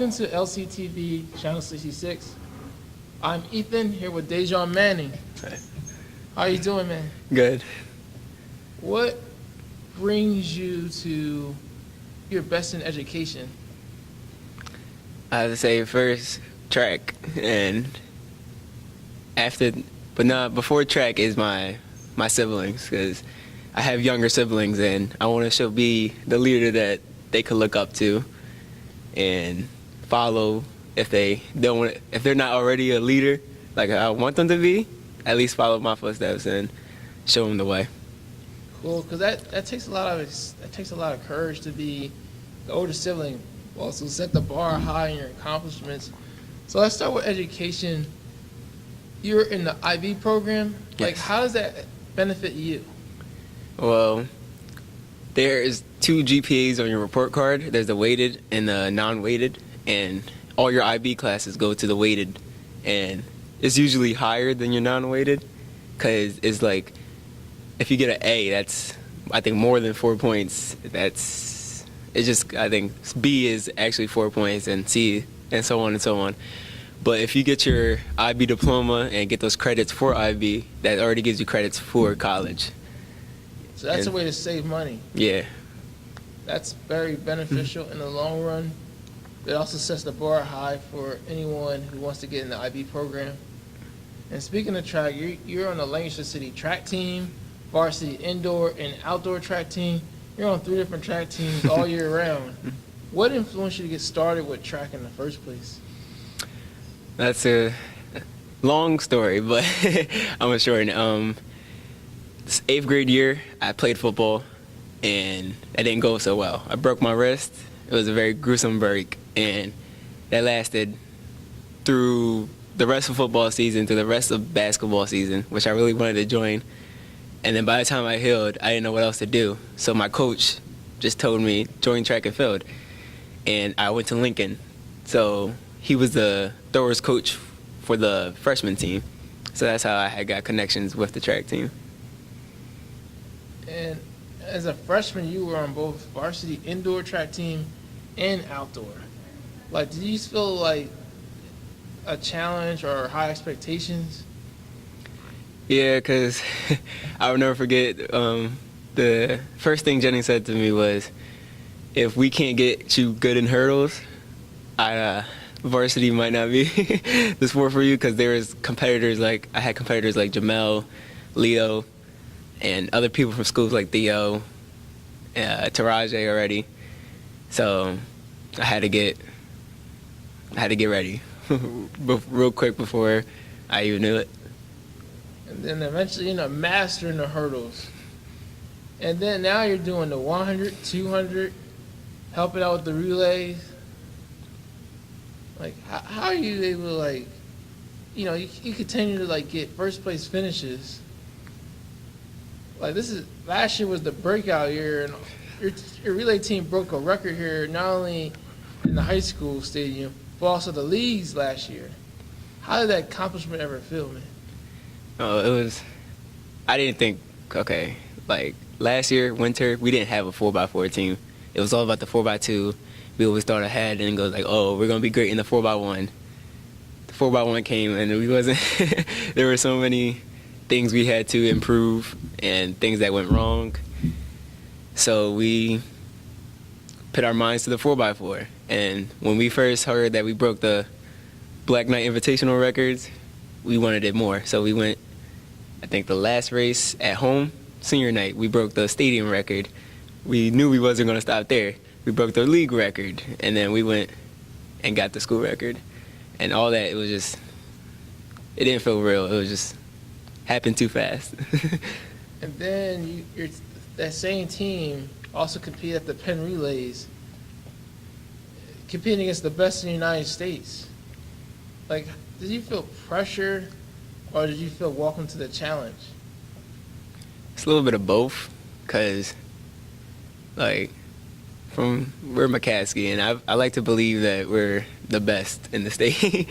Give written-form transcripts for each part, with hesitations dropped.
Welcome to LCTV Channel 66. I'm Ethan, here with Dejon Manning. Hey. How you doing, man? Good. What brings you to your best in education? I would say first track, and before track is my siblings, because I have younger siblings and I want to be the leader that they could look up to and follow. If they're not already a leader like I want them to be, at least follow my footsteps and show them the way. Cool, because that takes a lot of courage to be the older sibling, also set the bar high in your accomplishments. So let's start with education. You're in the IB program. Yes. Like, how does that benefit you? Well, there is 2 GPAs on your report card. There's the weighted and the non-weighted, and all your IB classes go to the weighted, and it's usually higher than your non-weighted, because it's like, if you get an A, that's, I think, more than 4 points. I think B is actually 4 points, and C, and so on and so on. But if you get your IB diploma and get those credits for IB, that already gives you credits for college. So that's a way to save money. Yeah. That's very beneficial in the long run. It also sets the bar high for anyone who wants to get in the IB program. And speaking of track, you're on the Lancaster City track team, varsity indoor and outdoor track team. You're on 3 different track teams all year round. What influenced you to get started with track in the first place? That's a long story, but I'm gonna shorten it. This 8th grade year, I played football, and that didn't go so well. I broke my wrist. It was a very gruesome break, and that lasted through the rest of football season to the rest of basketball season, which I really wanted to join. And then by the time I healed, I didn't know what else to do. So my coach just told me, join track and field. And I went to Lincoln. So he was the throwers coach for the freshman team. So that's how I had got connections with the track team. And as a freshman, you were on both varsity indoor track team and outdoor. Like, did you feel like a challenge or high expectations? Yeah, because I would never forget, the first thing Jenny said to me was, if we can't get you good in hurdles, varsity might not be the sport for you, because there was I had competitors like Jamel, Leo, and other people from schools like Theo, Taraje already. So I had to get ready real quick before I even knew it. And then eventually, mastering the hurdles. And then now you're doing the 100, 200, helping out with the relays. Like, how are you able to, you continue to, get first place finishes. Like, last year was the breakout year, and your relay team broke a record here, not only in the high school stadium, but also the leagues last year. How did that accomplishment ever feel, man? Oh, I didn't think, last year, winter, we didn't have a 4x4 team. It was all about the 4x2. We always thought ahead and goes we're going to be great in the 4x1. The 4x1 came and we wasn't, there were so many things we had to improve and things that went wrong. So we put our minds to the 4x4. And when we first heard that we broke the Black Knight Invitational records, we wanted it more. So we went, I think the last race at home, senior night, we broke the stadium record. We knew we wasn't going to stop there. We broke the league record, and then we went and got the school record. And all that, it didn't feel real. It was just happened too fast. And then that same team also competed at the Penn Relays, competing against the best in the United States. Like, did you feel pressure, or did you feel welcome to the challenge? It's a little bit of both, because, we're McCaskey, and I like to believe that we're the best in the state.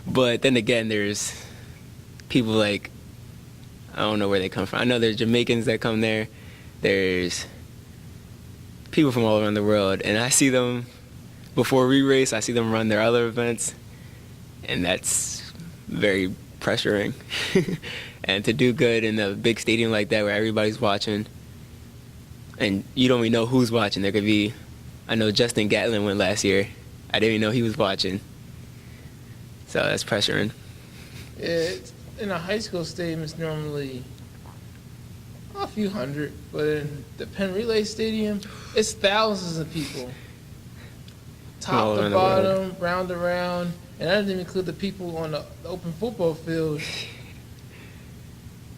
But then again, there's people I don't know where they come from. I know there's Jamaicans that come there. There's people from all around the world, and I see them before we race, I see them run their other events, and that's very pressuring. And to do good in a big stadium like that where everybody's watching, and you don't even know who's watching. There could be, I know Justin Gatlin went last year. I didn't even know he was watching. So that's pressuring. It's, in a high school stadium, it's normally a few hundred, but in the Penn Relay Stadium, it's thousands of people. Top to bottom, round to round, and that doesn't even include the people on the open football field.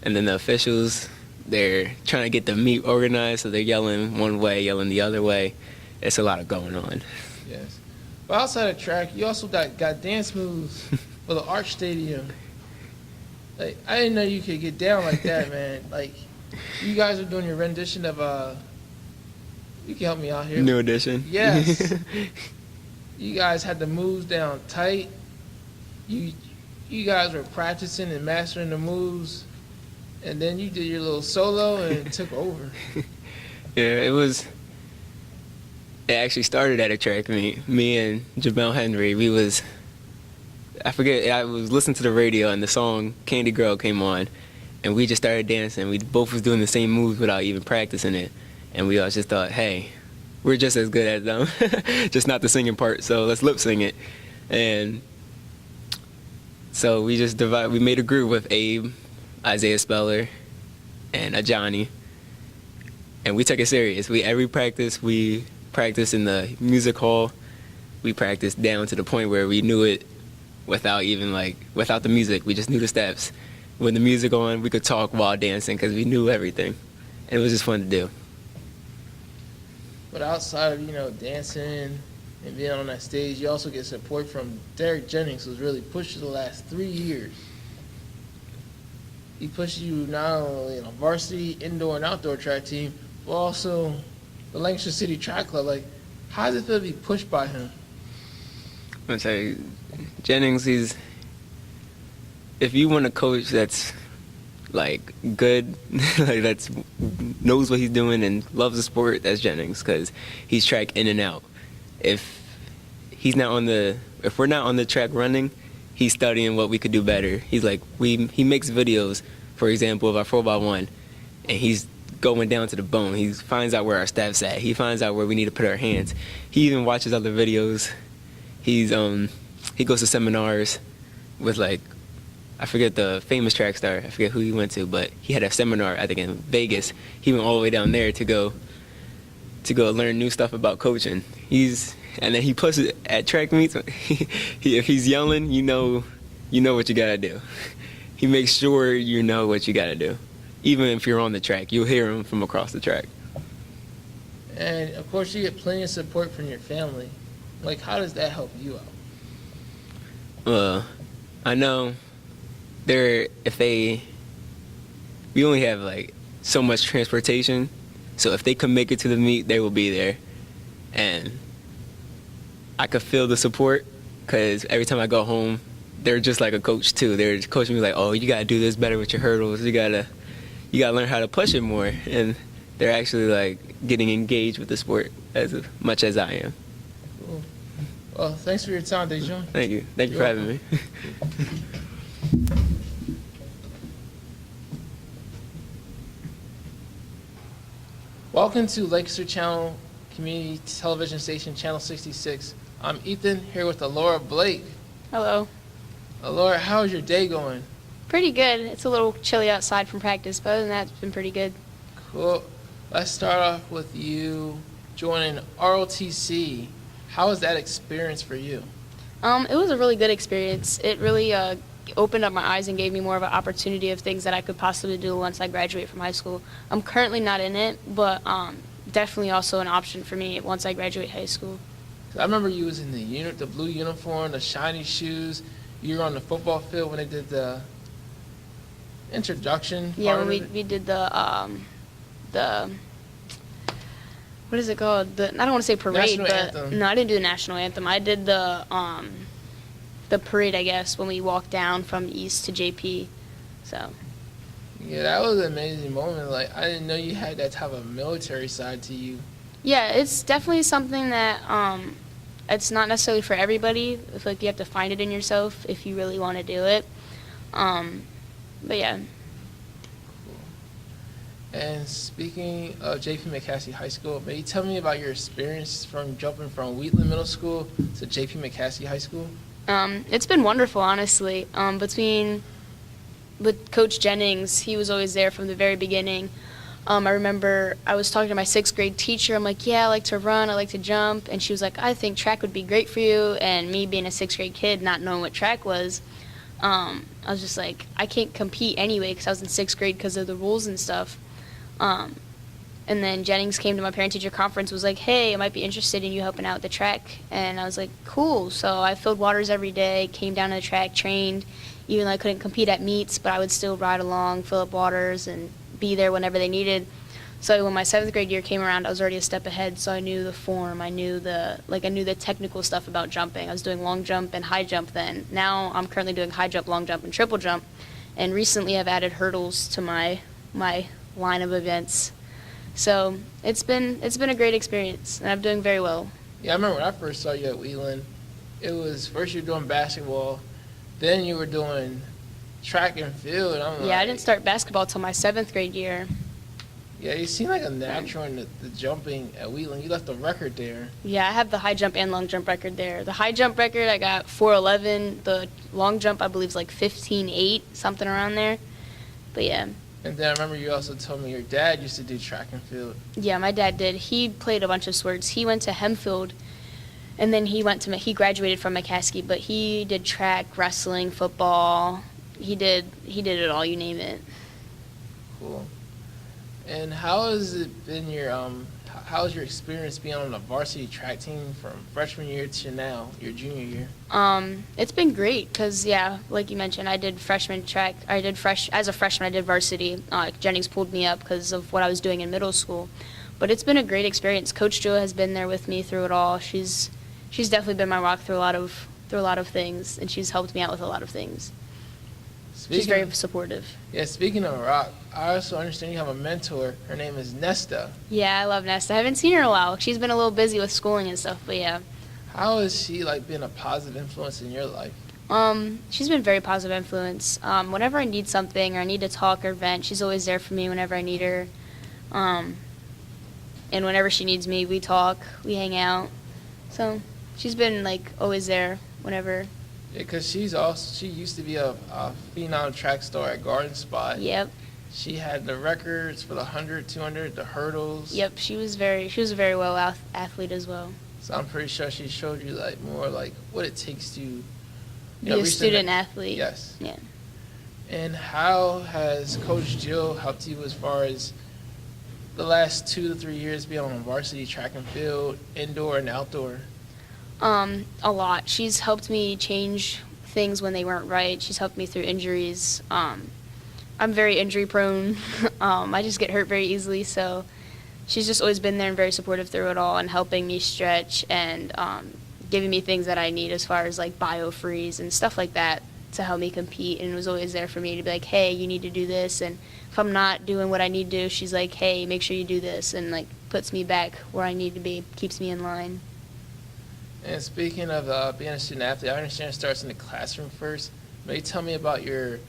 And then the officials, they're trying to get the meet organized, so they're yelling one way, yelling the other way. It's a lot of going on. Yes. But outside of track, you also got dance moves for the Arch Stadium. Like, I didn't know you could get down like that, man. Like, you guys are doing your rendition of, you can help me out here. New Edition. Yes. You guys had the moves down tight. You guys were practicing and mastering the moves, and then you did your little solo and took over. Yeah, it actually started at a track meet. Me and Jamel Henry, I was listening to the radio and the song Candy Girl came on, and we just started dancing. We both was doing the same moves without even practicing it, and we all just thought, hey, we're just as good as them, just not the singing part, so let's lip sing it. And so we made a group with Abe, Isaiah Speller, and Ajani, and we took it serious. Every practice, we practiced in the music hall. We practiced down to the point where we knew it without the music. We just knew the steps. When the music on, we could talk while dancing because we knew everything. And it was just fun to do. But outside of, dancing and being on that stage, you also get support from Derek Jennings, who's really pushed you the last 3 years. He pushed you not only in a varsity, indoor, and outdoor track team, but also the Lancaster City Track Club. Like, how does it feel to be pushed by him? I'm going to say, Jennings, if you want a coach that's good, that's knows what he's doing and loves the sport, that's Jennings, because he's track in and out. If we're not on the track running, he's studying what we could do better. He's he makes videos, for example, of our 4x1, and he's going down to the bone. He finds out where our staff's at. He finds out where we need to put our hands. He even watches other videos. He goes to seminars with I forget the famous track star. I forget who he went to, but he had a seminar, I think, in Vegas. He went all the way down there to go learn new stuff about coaching. And then he puts it at track meets. If he's yelling, you know what you gotta do. He makes sure you know what you gotta do. Even if you're on the track, you'll hear him from across the track. And of course, you get plenty of support from your family. Like, how does that help you out? I know we only have so much transportation, so if they can make it to the meet, they will be there. And I could feel the support, because every time I go home, they're just like a coach too. They're coaching me oh, you gotta do this better with your hurdles. You gotta learn how to push it more. And they're actually getting engaged with the sport as much as I am. Cool. Well, thanks for your time, Dejon. Thank you. Thank you for having me. Welcome to Lancaster Channel Community Television Station, Channel 66. I'm Ethan, here with Allura Blake. Hello. Allura, how's your day going? Pretty good. It's a little chilly outside from practice, but other than that, it's been pretty good. Cool. Let's start off with you joining ROTC. How was that experience for you? It was a really good experience. It really opened up my eyes and gave me more of an opportunity of things that I could possibly do once I graduate from high school. I'm currently not in it, but definitely also an option for me once I graduate high school. I remember you was in the blue uniform, the shiny shoes. You were on the football field when they did the introduction. Yeah, when we did the what is it called? I don't want to say parade, National but anthem. No, I didn't do the national anthem. I did the parade, I guess, when we walked down from East to J.P. So. Yeah, that was an amazing moment. I didn't know you had that type of military side to you. Yeah, it's definitely something that it's not necessarily for everybody. I feel like you have to find it in yourself if you really want to do it. But yeah. And speaking of J.P McCaskey High School, may you tell me about your experience from jumping from Wheatland Middle School to J.P McCaskey High School? It's been wonderful, honestly. With Coach Jennings, he was always there from the very beginning. I remember I was talking to my 6th grade teacher. I'm like, yeah, I like to run, I like to jump. And she was like, I think track would be great for you. And me being a 6th grade kid, not knowing what track was, I was just like, I can't compete anyway because I was in 6th grade because of the rules and stuff. And then Jennings came to my parent-teacher conference, was like, hey, I might be interested in you helping out with the track. And I was like, cool. So I filled waters every day, came down to the track, trained, even though I couldn't compete at meets, but I would still ride along, fill up waters, and be there whenever they needed. So when my 7th grade year came around, I was already a step ahead, so I knew the form, I knew the technical stuff about jumping. I was doing long jump and high jump then. Now I'm currently doing high jump, long jump, and triple jump. And recently I've added hurdles to my line of events. So it's been a great experience, and I'm doing very well. Yeah, I remember when I first saw you at Wheatland, it was first you were doing basketball, then you were doing track and field. And I'm Yeah, I didn't start basketball till my 7th grade year. Yeah, you seem like a natural in the jumping at Wheatland. You left a record there. Yeah, I have the high jump and long jump record there. The high jump record, I got 4:11. The long jump, I believe, is like 15:8, something around there. But yeah. And then I remember you also told me your dad used to do track and field. Yeah, my dad did. He played a bunch of sports. He went to Hempfield, and then he graduated from McCaskey, but he did track, wrestling, football. He did it all, you name it. Cool. And how has it been how has your experience being on the varsity track team from freshman year to now, your junior year? It's been great because, yeah, like you mentioned, I did freshman track. As a freshman, I did varsity. Jennings pulled me up because of what I was doing in middle school. But it's been a great experience. Coach Jo has been there with me through it all. She's definitely been my rock through a lot of things, and she's helped me out with a lot of things. She's very supportive. Yeah, speaking of rock, I also understand you have a mentor. Her name is Nesta. Yeah, I love Nesta. I haven't seen her in a while. She's been a little busy with schooling and stuff, but yeah. How has she been a positive influence in your life? She's been a very positive influence. Whenever I need something or I need to talk or vent, she's always there for me whenever I need her. And whenever she needs me, we talk, we hang out. So she's been always there whenever. Yeah, because she used to be a phenom track star at Garden Spot. Yep. She had the records for the 100, 200, the hurdles. Yep, she was a very well athlete as well. So I'm pretty sure she showed you more what it takes to be a student athlete. Yes. Yeah. And how has Coach Jill helped you as far as the last 2 to 3 years being on varsity track and field, indoor and outdoor? A lot. She's helped me change things when they weren't right. She's helped me through injuries. I'm very injury prone. I just get hurt very easily, so she's just always been there and very supportive through it all and helping me stretch and giving me things that I need as far as biofreeze and stuff like that to help me compete, and was always there for me to be like, hey, you need to do this, and if I'm not doing what I need to do, she's like, hey, make sure you do this, and puts me back where I need to be, keeps me in line. And speaking of being a student athlete, I understand it starts in the classroom first. May you tell me about your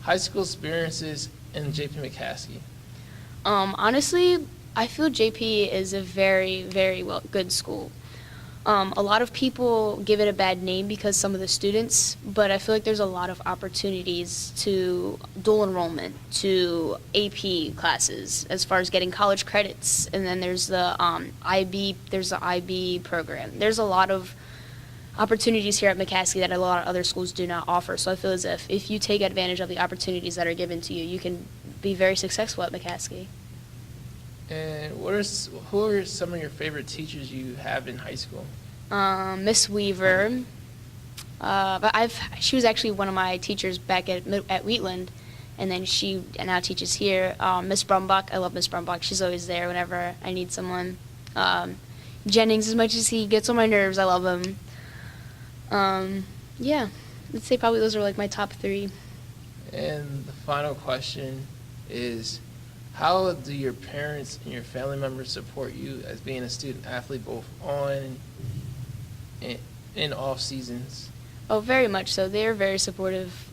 high school experiences in J.P. McCaskey? Honestly, I feel J.P. is a very, very good school. A lot of people give it a bad name because some of the students, but I feel like there's a lot of opportunities to dual enrollment, to AP classes, as far as getting college credits, and then there's the IB program. There's a lot of opportunities here at McCaskey that a lot of other schools do not offer. So I feel as if you take advantage of the opportunities that are given to you, you can be very successful at McCaskey. And who are some of your favorite teachers you have in high school? Miss Weaver. She was actually one of my teachers back at Wheatland, and then she now teaches here. Miss Brumbach. I love Miss Brumbach. She's always there whenever I need someone. Jennings, as much as he gets on my nerves, I love him. Yeah, I'd say probably those are my top 3. And the final question is, how do your parents and your family members support you as being a student athlete, both on in off seasons? Oh, very much so. They're very supportive.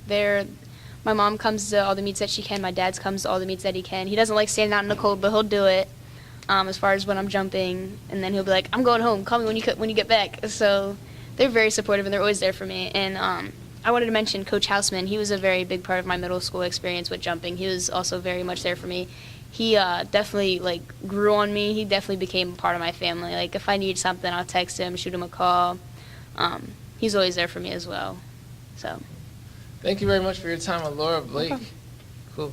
My mom comes to all the meets that she can. My dad comes to all the meets that he can. He doesn't like standing out in the cold, but he'll do it. As far as when I'm jumping, and then he'll be like, "I'm going home. Call me when you get back." So they're very supportive, and they're always there for me. And I wanted to mention Coach Houseman. He was a very big part of my middle school experience with jumping. He was also very much there for me. He definitely grew on me. He definitely became a part of my family. Like if I need something, I'll text him, shoot him a call. He's always there for me as well. So. Thank you very much for your time, Allura Blake. No Cool.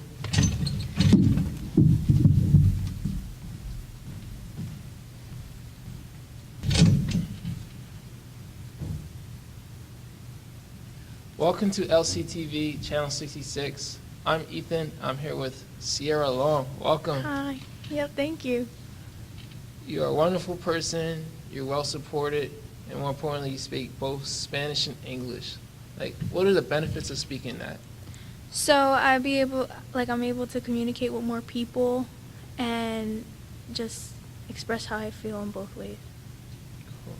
Welcome to LCTV Channel 66. I'm Ethan. I'm here with Ciara Long. Welcome. Hi. Yep, thank you. You're a wonderful person. You're well supported, and more importantly, you speak both Spanish and English. What are the benefits of speaking that? So I'm able to communicate with more people and just express how I feel in both ways. Cool.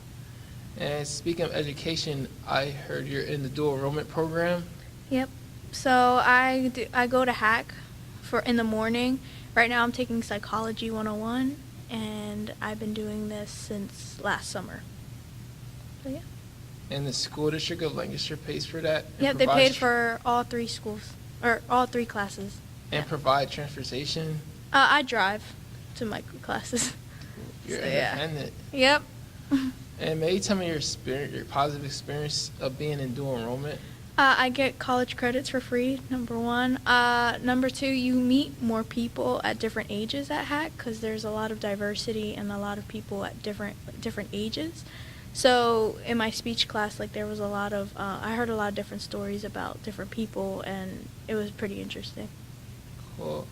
And speaking of education, I heard you're in the dual enrollment program. Yep. So I go to Hack in the morning. Right now I'm taking Psychology 101, and I've been doing this since last summer. So yeah. And the school district of Lancaster pays for that? Yep, they paid for all 3 schools, or all 3 classes. And provide transportation? I drive to my classes. You're So, yeah. independent. Yep. And may you tell me your positive experience of being in dual enrollment? I get college credits for free, number 1. Number 2, you meet more people at different ages at Hack because there's a lot of diversity and a lot of people at different ages. So in my speech class, there was a lot of, I heard a lot of different stories about different people, and it was pretty interesting. Cool.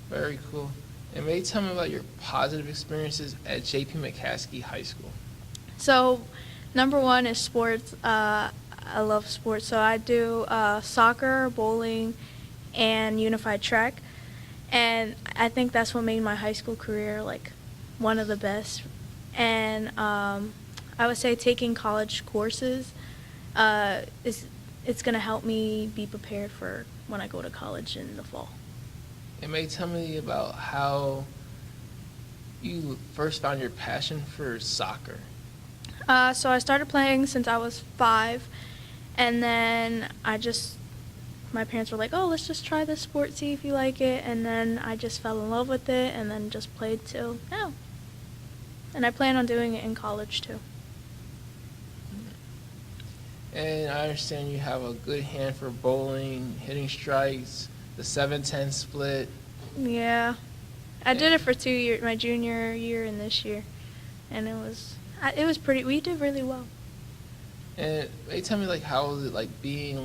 Very cool. And may you tell me about your positive experiences at J.P. McCaskey High School? So number 1 is sports. I love sports. So I do soccer, bowling, and unified track. And I think that's what made my high school career one of the best. And I would say taking college courses it's going to help me be prepared for when I go to college in the fall. And may you tell me about how you first found your passion for soccer? So I started playing since I was 5, and then my parents were like, "Oh, let's just try this sport, see if you like it," and then I just fell in love with it, and then just played till now. And I plan on doing it in college too. And I understand you have a good hand for bowling, hitting strikes, the 7-10 split. Yeah, I did it for 2 years, my junior year and this year, and it was pretty. We did really well. And they tell me how was it being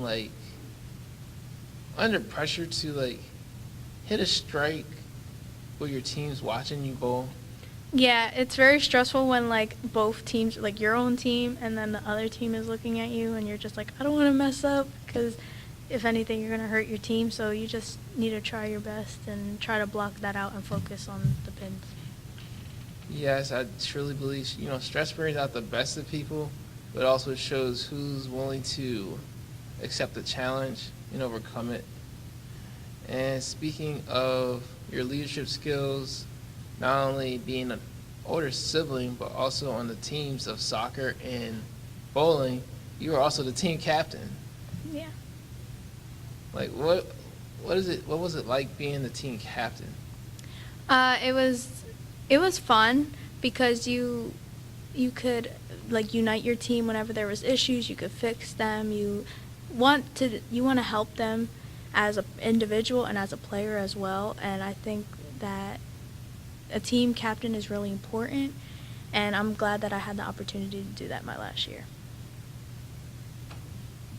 under pressure to hit a strike with your teams watching you bowl? Yeah, it's very stressful when both teams, your own team and then the other team is looking at you, and you're just I don't want to mess up because if anything you're going to hurt your team, so you just need to try your best and try to block that out and focus on the pins. Yes, I truly believe stress brings out the best of people, but also shows who's willing to accept the challenge and overcome it. And speaking of your leadership skills, not only being an older sibling, but also on the teams of soccer and bowling, you were also the team captain. Yeah. What was it like being the team captain? It was fun because you could unite your team whenever there was issues. You could fix them. You want to help them as an individual and as a player as well. And I think that a team captain is really important, and I'm glad that I had the opportunity to do that my last year.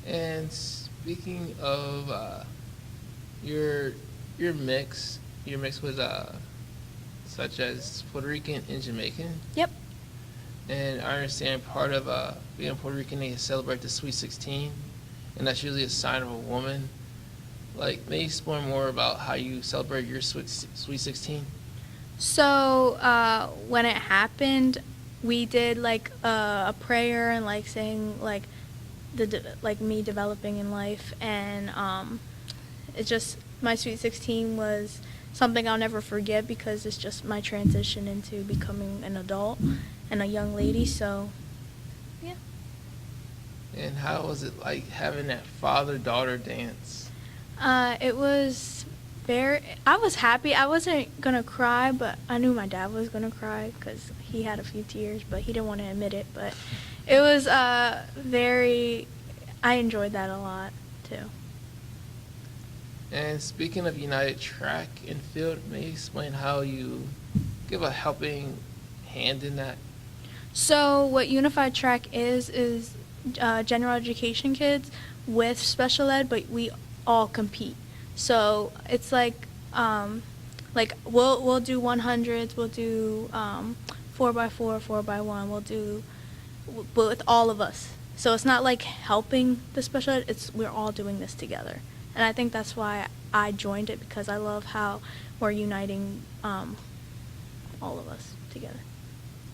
And speaking of your mix with such as Puerto Rican and Jamaican. Yep. And I understand part of being Puerto Rican, they celebrate the Sweet 16, and that's usually a sign of a woman. May you explore more about how you celebrate your Sweet 16? So when it happened, we did like a prayer and like saying like like me developing in life, and it's just my Sweet 16 was something I'll never forget because it's just my transition into becoming an adult and a young lady. So, yeah. And how was it like having that father-daughter dance? It was I was happy. I wasn't gonna cry, but I knew my dad was gonna cry because he had a few tears, but he didn't want to admit it. But it was I enjoyed that a lot too. And speaking of United Track and Field, may you explain how you give a helping hand in that? So what Unified Track is general education kids with special ed, but we all compete. So it's like we'll do 100s, we'll do 4x4, 4x1, we'll do with all of us. So it's not like helping the special ed, we're all doing this together. And I think that's why I joined it, because I love how we're uniting all of us together.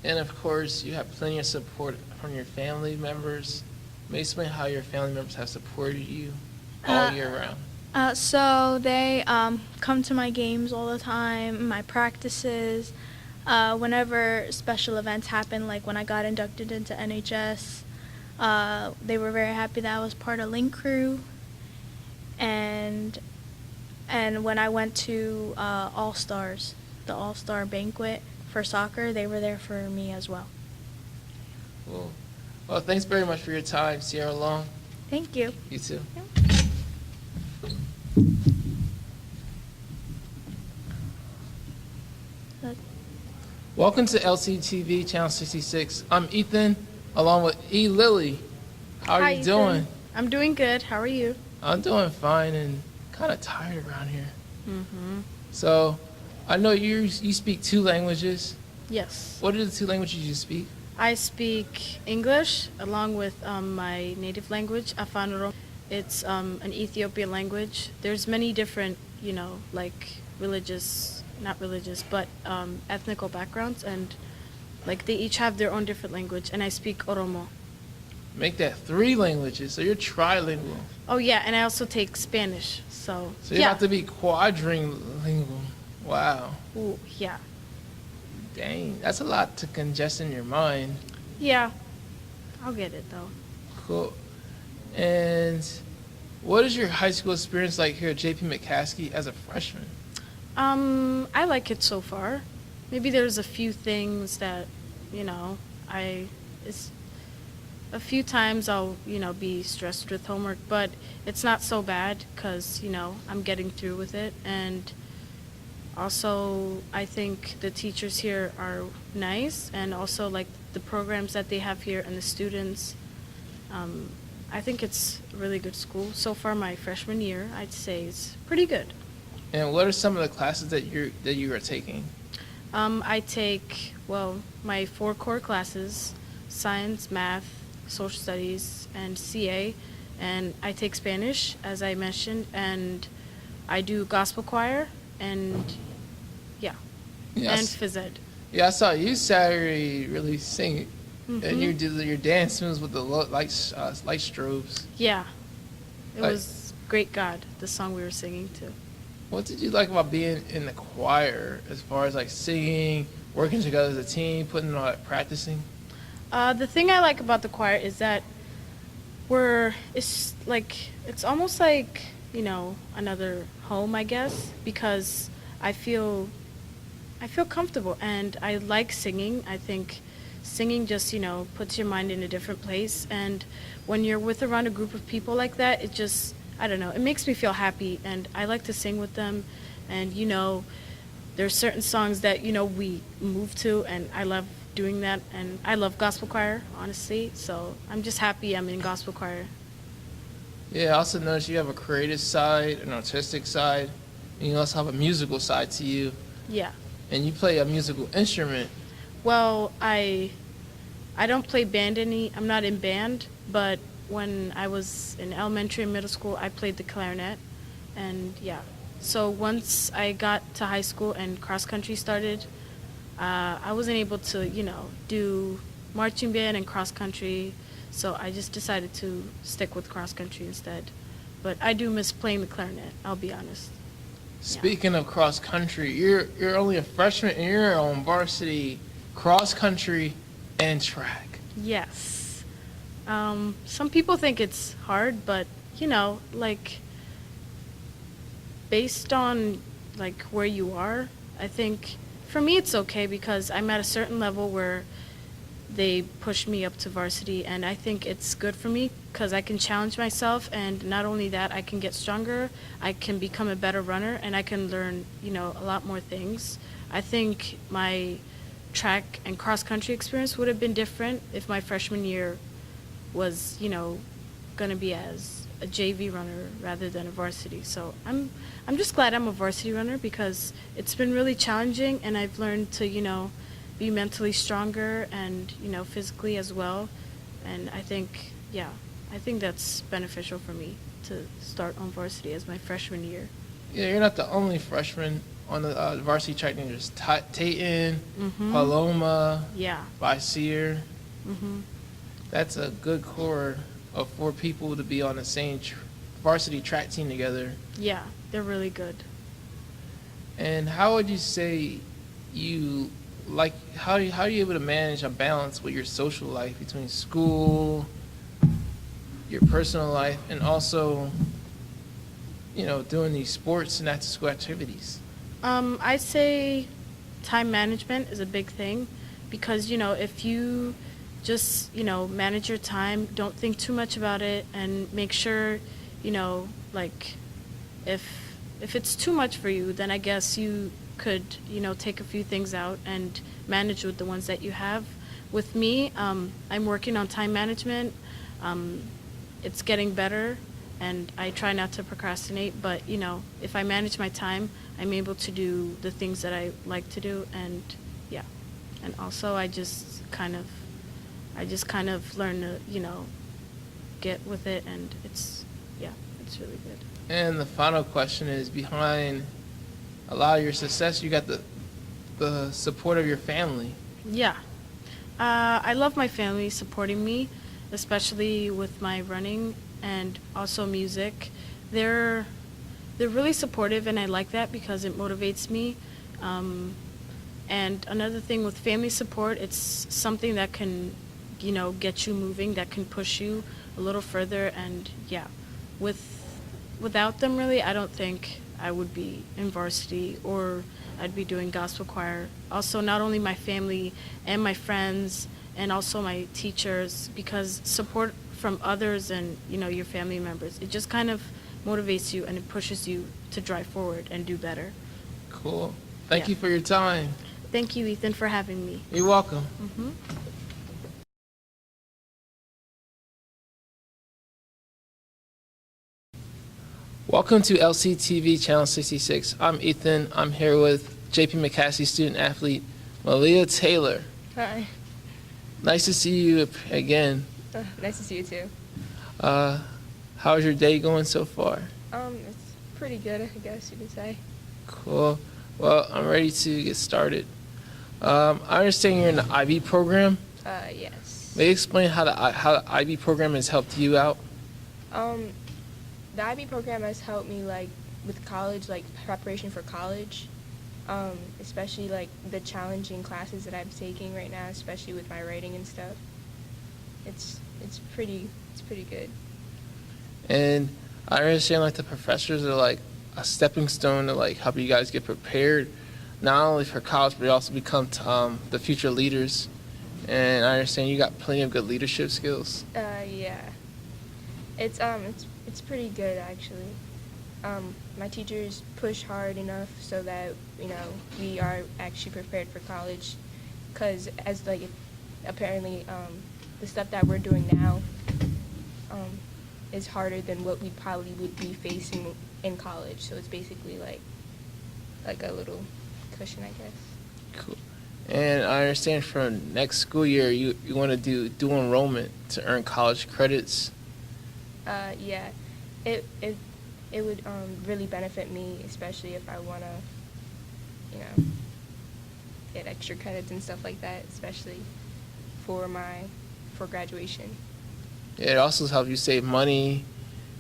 And of course, you have plenty of support from your family members. May you explain how your family members have supported you all year round? So they come to my games all the time, my practices. Whenever special events happen, like when I got inducted into NHS, they were very happy that I was part of Link Crew. And when I went to All-Stars, the All-Star banquet for soccer, they were there for me as well. Cool. Well, thanks very much for your time, Ciara Long. Thank you. You too. Welcome to LCTV Channel 66. I'm Ethan, along with Elili. How are Hi, you Ethan. doing? I'm doing good. How are you? I'm doing fine and kind of tired around here. Mm-hmm. So, I know you speak 2 languages. Yes. What are the 2 languages you speak? I speak English along with my native language, Afan. It's an Ethiopian language. There's many different, like not religious, but ethnical backgrounds, and like they each have their own different language, and I speak Oromo. Make that 3 languages, so you're trilingual. Oh yeah, and I also take Spanish, so So you yeah. have to be quadrilingual. Wow. Ooh, yeah. Dang, that's a lot to congest in your mind. Yeah. I'll get it though. Cool. And what is your high school experience like here at J.P. McCaskey as a freshman? I like it so far. Maybe there's a few things that, a few times I'll, be stressed with homework, but it's not so bad because, I'm getting through with it. And also, I think the teachers here are nice, and also like the programs that they have here and the students. I think it's a really good school. So far, my freshman year, I'd say it's pretty good. And what are some of the classes that you are taking? I take, my 4 core classes: science, math, social studies, and CA. And I take Spanish, as I mentioned, and I do gospel choir, and Yes. and phys ed. Yeah, I saw you Saturday really sing, Mm-hmm. and you did your dance moves with the light strobes. Yeah, it Like- was Great God, the song we were singing to. What did you like about being in the choir, as far as like singing, working together as a team, putting in all that practicing? The thing I like about the choir is that it's almost like, another home, I guess, because I feel comfortable, and I like singing. I think singing just, puts your mind in a different place, and when you're around a group of people like that, it just, I don't know, it makes me feel happy, and I like to sing with them, and, there's certain songs that, we move to, and I love doing that, and I love gospel choir, honestly, so I'm just happy I'm in gospel choir. Yeah, I also noticed you have a creative side, an artistic side, and you also have a musical side to you, Yeah. and you play a musical instrument. Well, I don't play band I'm not in band, but when I was in elementary and middle school, I played the clarinet, and yeah. So once I got to high school and cross country started, I wasn't able to, do marching band and cross country, so I just decided to stick with cross country instead. But I do miss playing the clarinet, I'll be honest. Speaking of cross country, you're only a freshman and you're on varsity cross country and track. Yes. Some people think it's hard, but, like, based on, like, where you are, I think for me it's okay because I'm at a certain level where they push me up to varsity, and I think it's good for me because I can challenge myself, and not only that, I can get stronger, I can become a better runner, and I can learn, a lot more things. I think my track and cross country experience would have been different if my freshman year was, going to be as a JV runner rather than a varsity. So I'm just glad I'm a varsity runner because it's been really challenging, and I've learned to, be mentally stronger and, physically as well. And I think that's beneficial for me to start on varsity as my freshman year. Yeah, you're not the only freshman on the varsity track. There's Tayton, Paloma, Vizier. That's a good core of 4 people to be on the same varsity track team together. Yeah, they're really good. And how would you say how are you able to manage a balance with your social life between school, your personal life, and also, doing these sports and after-school activities? I'd say time management is a big thing because, if you just, manage your time, don't think too much about it, and make sure, like, if it's too much for you, then I guess you could, take a few things out and manage with the ones that you have. With me, I'm working on time management. It's getting better, and I try not to procrastinate, but, if I manage my time, I'm able to do the things that I like to do, and and also I just kind of learn to, get with it, and it's really good. And the final question is, behind a lot of your success, you got the support of your family. Yeah. I love my family supporting me, especially with my running and also music. They're really supportive, and I like that because it motivates me. And another thing with family support, it's something that can, get you moving, that can push you a little further. And without them, really, I don't think I would be in varsity or I'd be doing gospel choir. Also, not only my family and my friends and also my teachers, because support from others and, your family members, it just kind of motivates you and it pushes you to drive forward and do better. Cool. Thank you for your time. Thank you, Ethan, for having me. You're welcome. Welcome to LCTV Channel 66. I'm Ethan. I'm here with J.P. McCaskey student athlete Malia Taylor. Hi. Nice to see you again. Nice to see you too. How's your day going so far? It's pretty good, I guess you could say. Cool. Well, I'm ready to get started. I understand you're in the IB program. Yes. May you explain how the IB program has helped you out? The IB program has helped me, like, with college, like, preparation for college, especially, like, the challenging classes that I'm taking right now, especially with my writing and stuff. It's pretty good. And I understand, like, the professors are, like, a stepping stone to, like, help you guys get prepared, not only for college, but also become the future leaders. And I understand you got plenty of good leadership skills. Yeah. It's pretty good, actually. My teachers push hard enough so that, we are actually prepared for college. Because apparently, the stuff that we're doing now is harder than what we probably would be facing in college. So it's basically like a little cushion, I guess. Cool. And I understand for next school year, you want to do dual enrollment to earn college credits. Yeah. It would really benefit me, especially if I want to, get extra credits and stuff like that, especially for graduation. Yeah, it also helps you save money,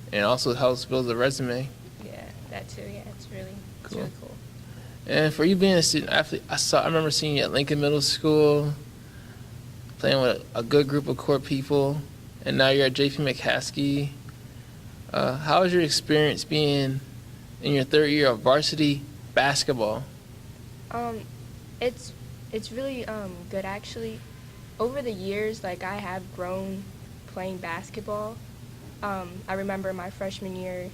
and it also helps build a resume. Yeah, that too. Yeah, it's really Cool. cool. And for you being a student athlete, I remember seeing you at Lincoln Middle School, playing with a good group of core people, and now you're at J.P McCaskey. How was your experience being in your third year of varsity basketball? It's really good actually. Over the years, like I have grown playing basketball. I remember my freshman year,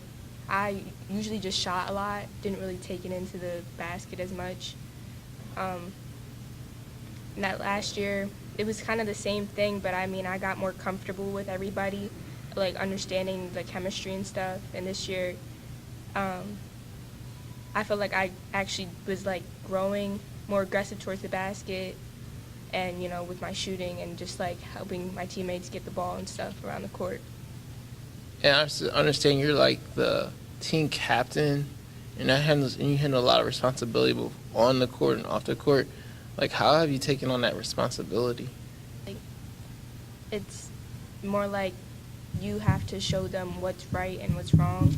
I usually just shot a lot, didn't really take it into the basket as much. And that last year, it was kind of the same thing, but I mean, I got more comfortable with everybody, like understanding the chemistry and stuff. And this year, I felt like I actually was like growing more aggressive towards the basket, and with my shooting and just like helping my teammates get the ball and stuff around the court. And I understand you're like the team captain, and you handle a lot of responsibility both on the court and off the court. Like, how have you taken on that responsibility? Like, it's more like you have to show them what's right and what's wrong.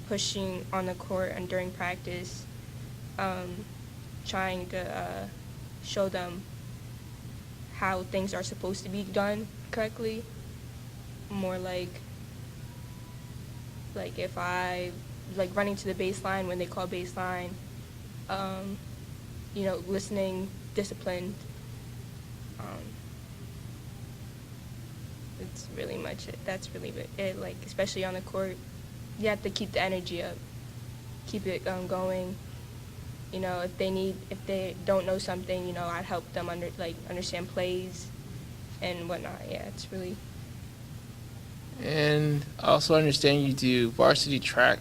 Pushing on the court and during practice, trying to show them how things are supposed to be done correctly. More like if I running to the baseline when they call baseline, listening, disciplined. It's really much it. That's really it. Like, especially on the court, you have to keep the energy up, keep it going. If they don't know something, I'd help them understand plays and whatnot. Yeah, it's really. And I also understand you do varsity track.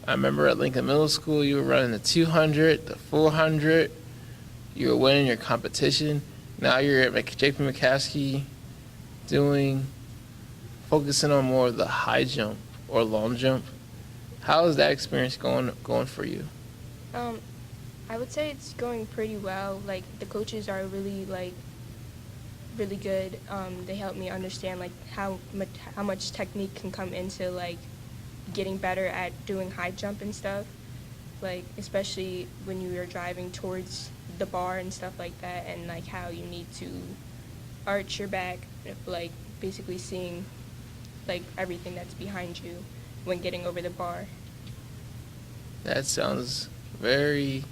I remember at Lincoln Middle School, you were running the 200, the 400. You were winning your competition. Now you're at J.P McCaskey focusing on more of the high jump or long jump. How is that experience going for you? I would say it's going pretty well. Like, the coaches are really really good. They help me understand how much technique can come into getting better at doing high jump and stuff. Especially when you are driving towards the bar and stuff like that, and how you need to arch your back, basically seeing everything that's behind you when getting over the bar. That sounds very,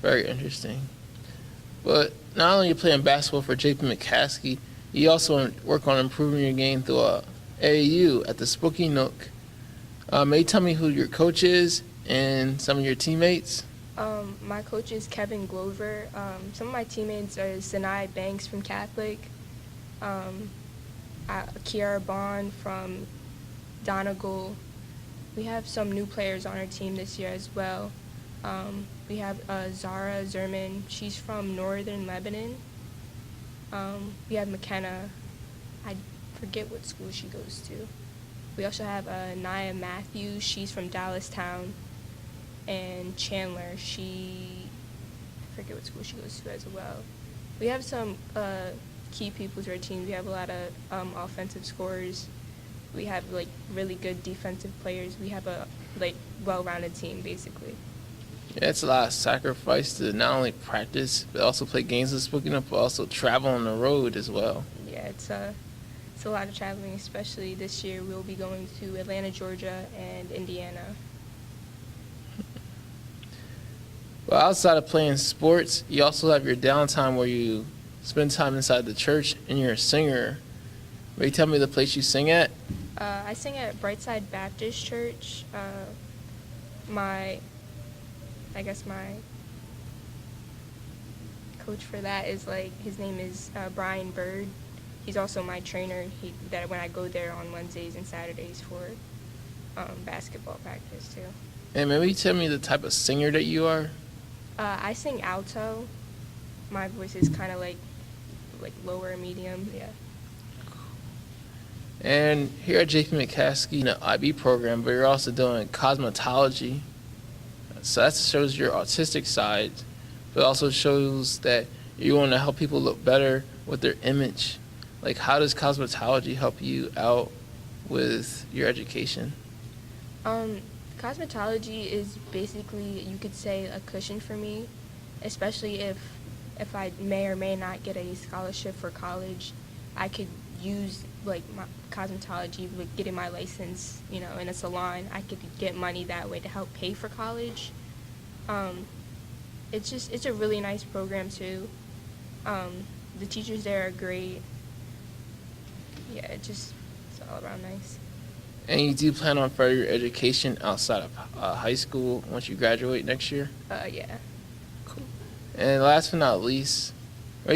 very interesting. But not only are you playing basketball for J.P. McCaskey, you also work on improving your game through AAU at the Spooky Nook. May you tell me who your coach is and some of your teammates? My coach is Kevin Glover. Some of my teammates are Sinai Banks from Catholic, Ciara Bond from Donegal. We have some new players on our team this year as well. We have Zara Zerman. She's from Northern Lebanon. We have McKenna. I forget what school she goes to. We also have Nia Matthews. She's from Dallastown. And Chandler. I forget what school she goes to as well. We have some key people to our team. We have a lot of offensive scorers. We have really good defensive players. We have a well-rounded team basically. Yeah, it's a lot of sacrifice to not only practice but also play games with Spooky Nook, but also travel on the road as well. Yeah, it's a lot of traveling, especially this year. We'll be going to Atlanta, Georgia, and Indiana. Well, outside of playing sports, you also have your downtime where you spend time inside the church, and you're a singer. Will you tell me the place you sing at? I sing at Brightside Baptist Church. My coach for that is his name is Brian Bird. He's also my trainer. When I go there on Wednesdays and Saturdays for basketball practice too. And maybe tell me the type of singer that you are. I sing alto. My voice is kind of lower medium. Yeah. And here at J.P. McCaskey, the IB program, but you're also doing cosmetology. So that shows your autistic side. but it also shows that you want to help people look better with their image. Like, how does cosmetology help you out with your education? Cosmetology is basically, you could say, a cushion for me, especially if I may or may not get a scholarship for college. I could use like my cosmetology, with getting my license, in a salon. I could get money that way to help pay for college. It's a really nice program too. The teachers there are great. Yeah, it's all around nice. And you do plan on further education outside of high school once you graduate next year? Yeah. And last but not least,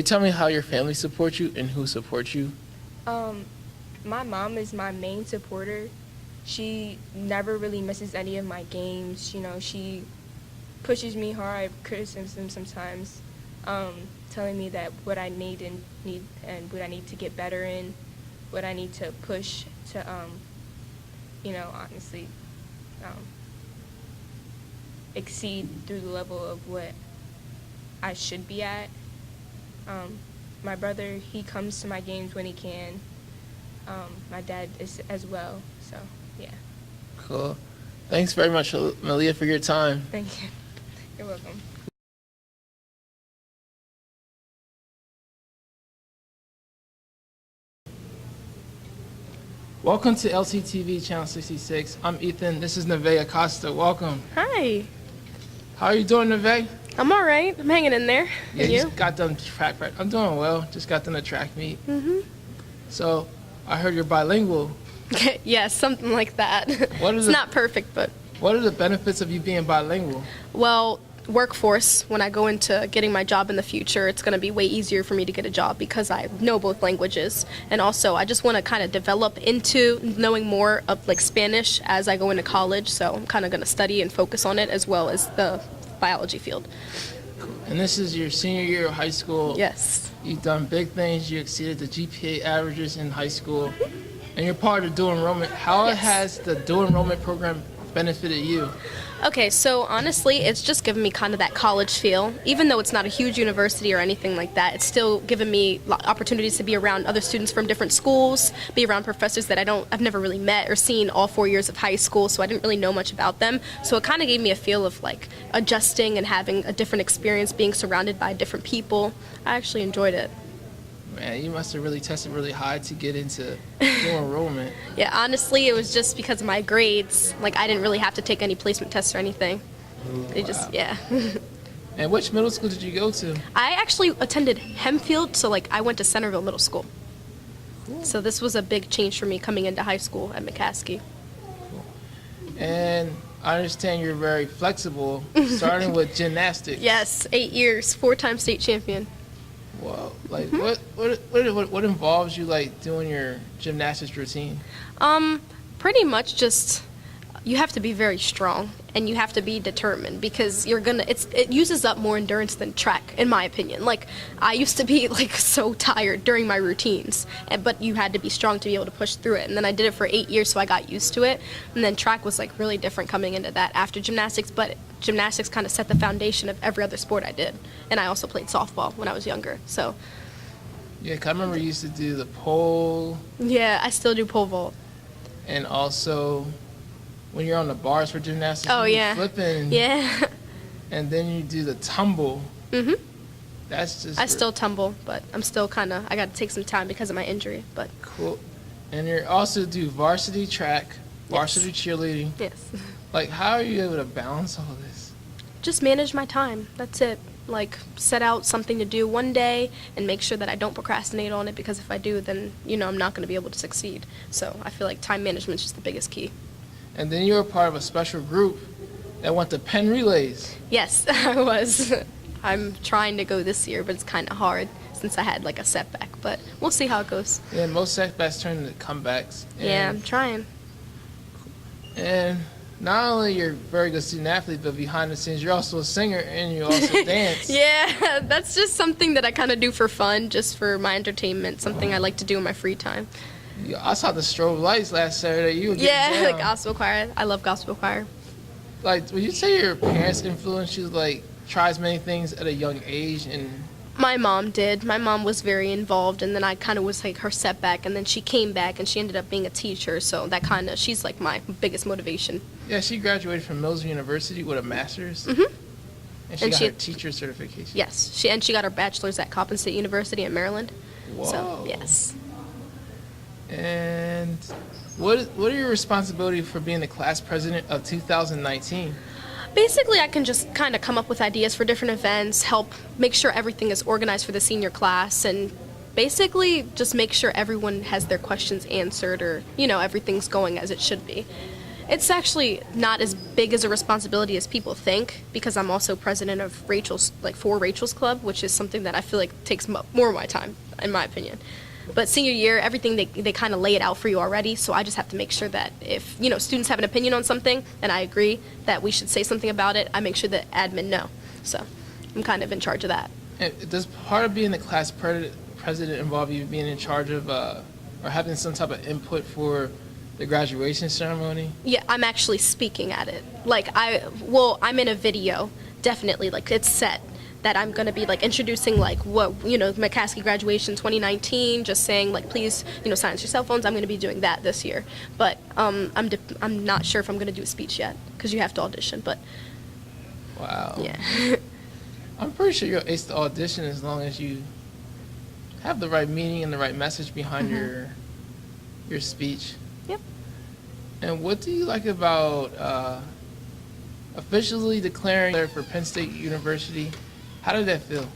tell me how your family supports you and who supports you. My mom is my main supporter. She never really misses any of my games. She pushes me hard, criticism sometimes, telling me that what I need and what I need to get better in, what I need to push to, honestly, exceed through the level of what I should be at. My brother, he comes to my games when he can. My dad is as well, so yeah. Cool. Thanks very much, Malia, for your time. Thank you. You're welcome. Welcome to LCTV Channel 66. I'm Ethan. This is Nevaeh Acosta. Welcome. Hi. How are you doing, Nevaeh? I'm all right. I'm hanging in there. Yeah, And you you? just got done track practice. I'm doing well. Just got done a track meet. Mm-hmm. So I heard you're bilingual. Yes, something like that. What is It's not perfect, but What are the benefits of you being bilingual? well, workforce. When I go into getting my job in the future, it's going to be way easier for me to get a job because I know both languages. And also, I just want to kind of develop into knowing more of like Spanish as I go into college. So I'm kind of going to study and focus on it as well as the biology field. And this is your senior year of high school. Yes. You've done big things. You exceeded the GPA averages in high school. And you're part of the dual enrollment. How Yes. has the dual enrollment program benefited you? Okay, so honestly, it's just given me kind of that college feel. Even though it's not a huge university or anything like that, it's still given me opportunities to be around other students from different schools, be around professors that I've never really met or seen all 4 years of high school, so I didn't really know much about them. So it kind of gave me a feel of like adjusting and having a different experience, being surrounded by different people. I actually enjoyed it. Man, you must have really tested really high to get into dual enrollment. Yeah, honestly, it was just because of my grades. Like, I didn't really have to take any placement tests or anything. It just, yeah. And which middle school did you go to? I actually attended Hemfield, so like I went to Centerville Middle School. So this was a big change for me coming into high school at McCaskey. And I understand you're very flexible, starting with gymnastics. Yes, 8 years, 4-time state champion. Well, like what involves you like doing your gymnastics routine? Pretty much just you have to be very strong and you have to be determined because it uses up more endurance than track, in my opinion. Like, I used to be like so tired during my routines, but you had to be strong to be able to push through it. And then I did it for 8 years, so I got used to it. And then track was like really different coming into that after gymnastics, but gymnastics kind of set the foundation of every other sport I did. And I also played softball when I was younger, so. Yeah, 'cause I remember you used to do the pole. Yeah, I still do pole vault. And also, when you're on the bars for gymnastics, Oh, you yeah. flipping. Yeah. And then you do the tumble. Mhm. That's just I still tumble, but I'm still I got to take some time because of my injury, but cool. And you also do varsity track, varsity cheerleading. yes. Like, how are you able to balance all this? Just manage my time. That's it. Like, set out something to do one day and make sure that I don't procrastinate on it, because if I do, then, I'm not going to be able to succeed. So I feel like time management is just the biggest key. And then you were part of a special group that went to Penn Relays. Yes, I was. I'm trying to go this year, but it's kind of hard since I had like a setback. But we'll see how it goes. And most setbacks turn into comebacks. Yeah, I'm trying. And not only you're a very good student athlete, but behind the scenes, you're also a singer and you also dance. Yeah, that's just something that I kind of do for fun, just for my entertainment, something I like to do in my free time. I saw the strobe lights last Saturday. You were getting Yeah, down. gospel choir. I love gospel choir. Like, would you say your parents influenced you, like, tries many things at a young age, and My mom did. My mom was very involved, and then I kind of was like her setback, and then she came back, and she ended up being a teacher. So that kind of, she's like my biggest motivation. yeah, she graduated from Mills University with a master's, Mhm. and she And got she- her teacher certification. Yes, she got her bachelor's at Coppin State University in Maryland. Whoa. So yes. And what are your responsibilities for being the class president of 2019? Basically, I can just kind of come up with ideas for different events, help make sure everything is organized for the senior class, and basically just make sure everyone has their questions answered, or, you know, everything's going as it should be. It's actually not as big as a responsibility as people think, because I'm also president of Rachel's, like, for Rachel's Club, which is something that I feel like takes more of my time, in my opinion. But senior year, everything, they kind of lay it out for you already, so I just have to make sure that if, you know, students have an opinion on something, and I agree that we should say something about it, I make sure that admin know. So I'm kind of in charge of that. And does part of being the class president involve you being in charge of, or having some type of input for the graduation ceremony? Yeah, I'm actually speaking at it. Like, I'm in a video, definitely, like, it's set that I'm going to be, like, introducing, like, what, you know, McCaskey graduation 2019, just saying, like, please, you know, silence your cell phones. I'm going to be doing that this year. But I'm not sure if I'm going to do a speech yet, because you have to audition, but Wow. yeah. I'm pretty sure you'll ace the audition as long as you have the right meaning and the right message behind your speech. Yep. And what do you like about officially declaring for Penn State University? How did that feel?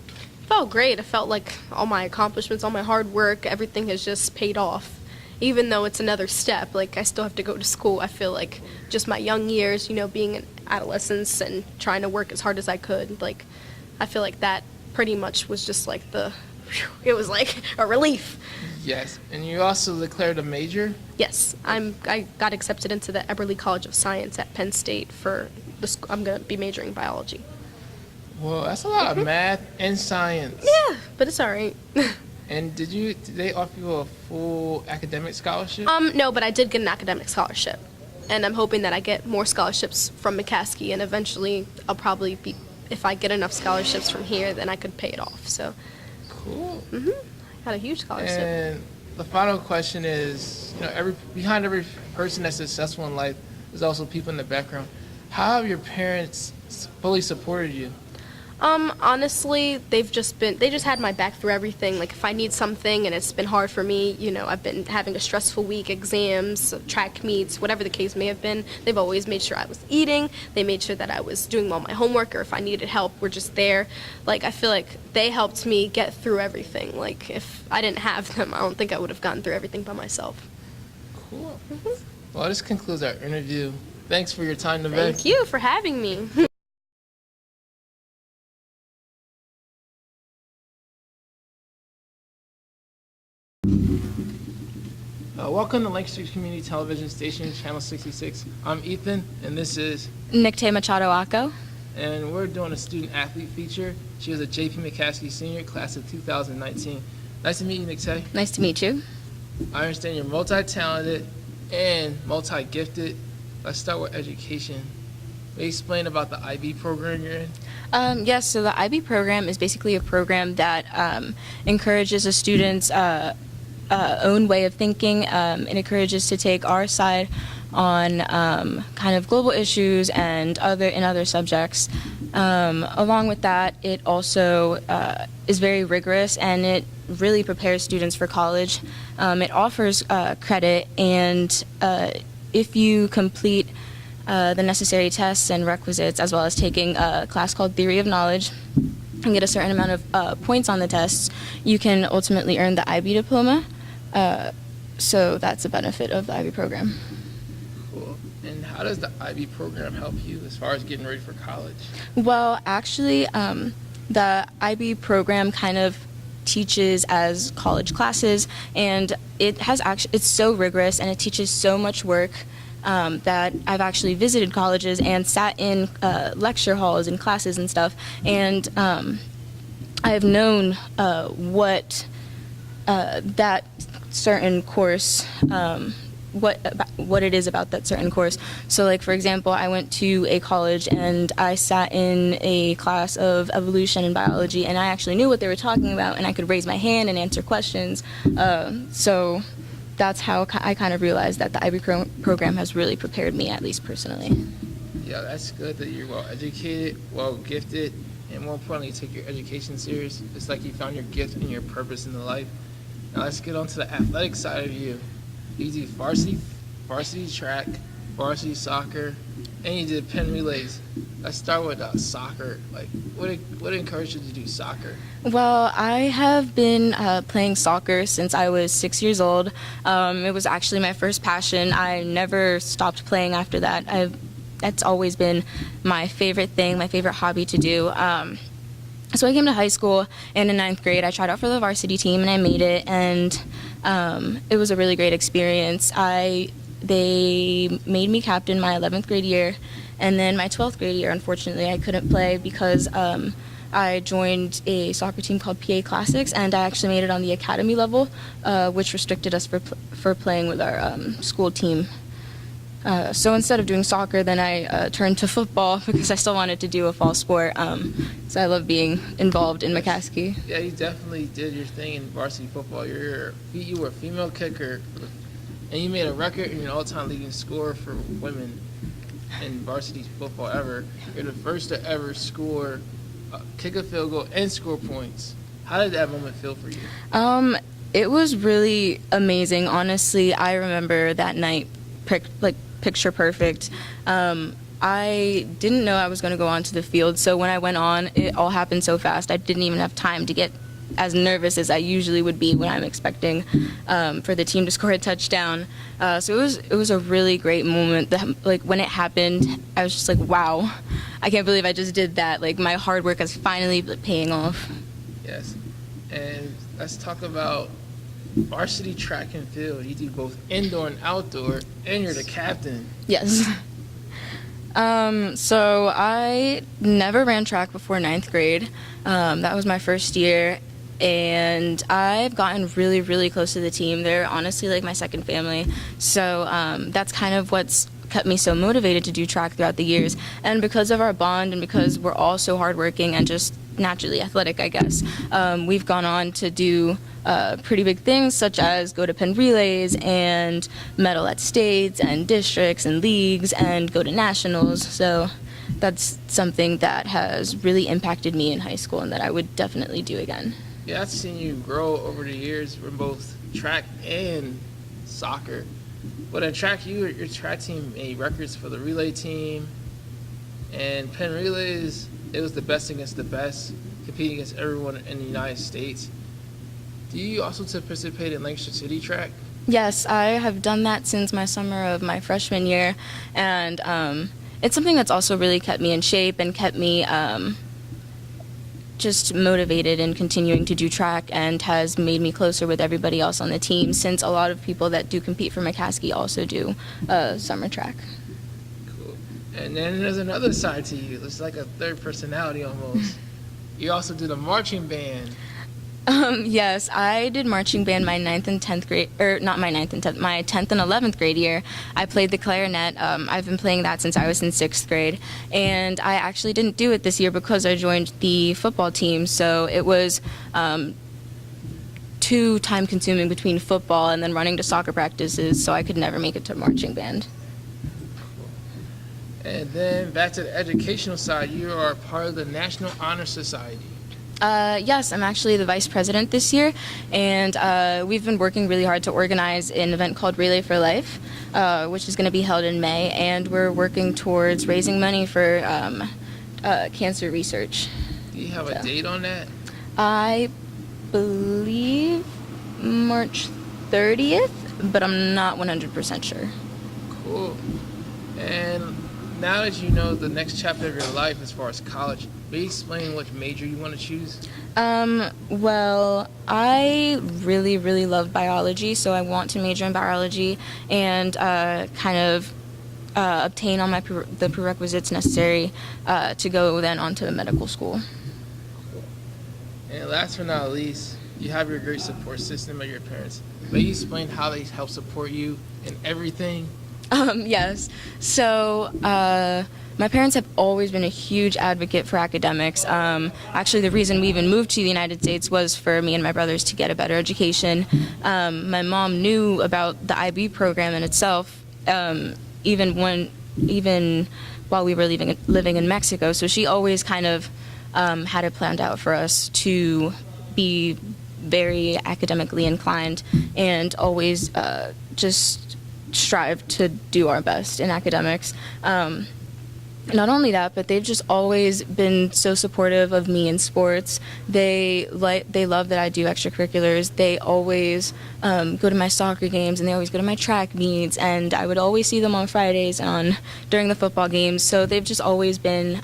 Felt great. I felt like all my accomplishments, all my hard work, everything has just paid off. Even though it's another step, like, I still have to go to school. I feel like just my young years, you know, being an adolescence and trying to work as hard as I could, like, I feel like that pretty much was just like it was like a relief. Yes. And you also declared a major? Yes, I got accepted into the Eberly College of Science at Penn State for I'm going to be majoring in biology. Well, that's a lot of math and science. Yeah, but it's all right. And did they offer you a full academic scholarship? No, but I did get an academic scholarship, and I'm hoping that I get more scholarships from McCaskey, and eventually I'll probably be, if I get enough scholarships from here, then I could pay it off. So, Cool. I got a huge scholarship. And the final question is, you know, behind every person that's successful in life, there's also people in the background. How have your parents fully supported you? Honestly, they just had my back through everything. Like, if I need something and it's been hard for me, you know, I've been having a stressful week, exams, track meets, whatever the case may have been, they've always made sure I was eating. They made sure that I was doing all my homework, or if I needed help, we're just there. Like, I feel like they helped me get through everything. Like, if I didn't have them, I don't think I would have gotten through everything by myself. Cool. Well, this concludes our interview. Thanks for your time, Nevaeh. Thank you for having me. Welcome to Lancaster Community Television Station, Channel 66. I'm Ethan, and this is, Nicte Machado-Aco. and we're doing a student-athlete feature. She was a J.P McCaskey senior, class of 2019. Nice to meet you, Nicte. Nice to meet you. I understand you're multi-talented and multi-gifted. Let's start with education. Will you explain about the IB program you're in? Yes, so the IB program is basically a program that encourages a student's own way of thinking. It encourages to take our side on kind of global issues and other subjects. Along with that, it also is very rigorous, and it really prepares students for college. It offers credit, and if you complete the necessary tests and requisites, as well as taking a class called Theory of Knowledge, and get a certain amount of points on the tests, you can ultimately earn the IB diploma. So that's a benefit of the IB program. Cool. And how does the IB program help you as far as getting ready for college? Well, actually, the IB program kind of teaches as college classes, and it's so rigorous, and it teaches so much work that I've actually visited colleges and sat in lecture halls and classes and stuff, and I've known what that certain course what it is about that certain course. So like, for example, I went to a college and I sat in a class of evolution and biology, and I actually knew what they were talking about, and I could raise my hand and answer questions. So that's how I kind of realized that the IB program has really prepared me, at least personally. Yeah, that's good that you're well educated, well gifted, and more importantly, you take your education serious. It's like you found your gift and your purpose in the life. Now let's get on to the athletic side of you. You do varsity track, varsity soccer, and you did Penn relays. Let's start with soccer. Like, what encouraged you to do soccer? Well, I have been playing soccer since I was 6 years old. It was actually my first passion. I never stopped playing after that. That's always been my favorite thing, my favorite hobby to do. So I came to high school, and in 9th grade, I tried out for the varsity team, and I made it, and it was a really great experience. They made me captain my 11th grade year, and then my 12th grade year, unfortunately, I couldn't play because I joined a soccer team called PA Classics, and I actually made it on the academy level, which restricted us for playing with our school team. So instead of doing soccer, then I turned to football because I still wanted to do a fall sport. So I love being involved in McCaskey. Yeah, you definitely did your thing in varsity football. You were a female kicker, and you made a record in your all-time leading scorer for women in varsity football ever. You're the first to ever score, kick a field goal, and score points. How did that moment feel for you? It was really amazing. Honestly, I remember that night picture perfect. I didn't know I was going to go onto the field, so when I went on, it all happened so fast. I didn't even have time to get as nervous as I usually would be when I'm expecting for the team to score a touchdown. So it was a really great moment. Like, when it happened, I was just like, wow, I can't believe I just did that. Like, my hard work is finally paying off. Yes, and let's talk about varsity track and field. You do both indoor and outdoor, and you're the captain. Yes. So I never ran track before 9th grade. That was my first year, and I've gotten really, really close to the team. They're honestly like my second family. So that's kind of what's kept me so motivated to do track throughout the years. And because of our bond and because we're all so hardworking and just naturally athletic, I guess, we've gone on to do pretty big things, such as go to Penn relays and medal at states and districts and leagues and go to nationals. So that's something that has really impacted me in high school and that I would definitely do again. Yeah, I've seen you grow over the years from both track and soccer. But in track, your track team made records for the relay team, and Penn relays, it was the best against the best, competing against everyone in the United States. Do you also participate in Lancaster City track? Yes, I have done that since my summer of my freshman year, and it's something that's also really kept me in shape and kept me just motivated in continuing to do track, and has made me closer with everybody else on the team, since a lot of people that do compete for McCaskey also do summer track. Cool. And then there's another side to you. It's like a third personality almost. You also did a marching band. Yes, I did marching band my 9th and 10th grade, or not my 9th and 10th, my 10th and 11th grade year. I played the clarinet. I've been playing that since I was in 6th grade. And I actually didn't do it this year because I joined the football team. So it was too time consuming between football and then running to soccer practices, so I could never make it to marching band. And then back to the educational side, you are part of the National Honor Society. Yes, I'm actually the vice president this year, and we've been working really hard to organize an event called Relay for Life, which is going to be held in May, and we're working towards raising money for cancer research. Do you have a date on that? I believe March 30th, but I'm not 100% sure. Cool. And now that you know the next chapter of your life as far as college, may you explain which major you want to choose? Well, I really, really love biology, so I want to major in biology and kind of obtain all the prerequisites necessary to go then on to medical school. Cool. And last but not least, you have your great support system of your parents. May you explain how they help support you in everything? Yes. So, my parents have always been a huge advocate for academics. Actually, the reason we even moved to the United States was for me and my brothers to get a better education. My mom knew about the IB program in itself, even while we were living in Mexico. So she always kind of had it planned out for us to be very academically inclined and always just strive to do our best in academics. Not only that, but they've just always been so supportive of me in sports. They love that I do extracurriculars. They always go to my soccer games, and they always go to my track meets, and I would always see them on Fridays and during the football games. So they've just always been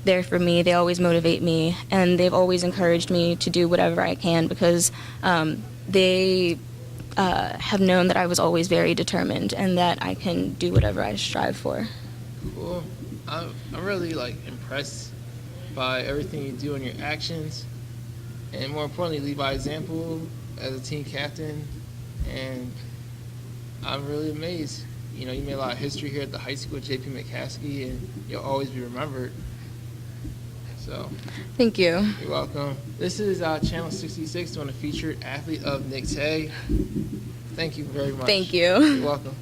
there for me. They always motivate me, and they've always encouraged me to do whatever I can because they have known that I was always very determined and that I can do whatever I strive for. Cool. I'm really impressed by everything you do and your actions, and more importantly, lead by example as a team captain. And I'm really amazed. You made a lot of history here at the high school, J.P McCaskey, and you'll always be remembered. So, thank you. You're welcome. This is Channel 66 doing a featured athlete of Nicte. Thank you very much. Thank you. You're welcome.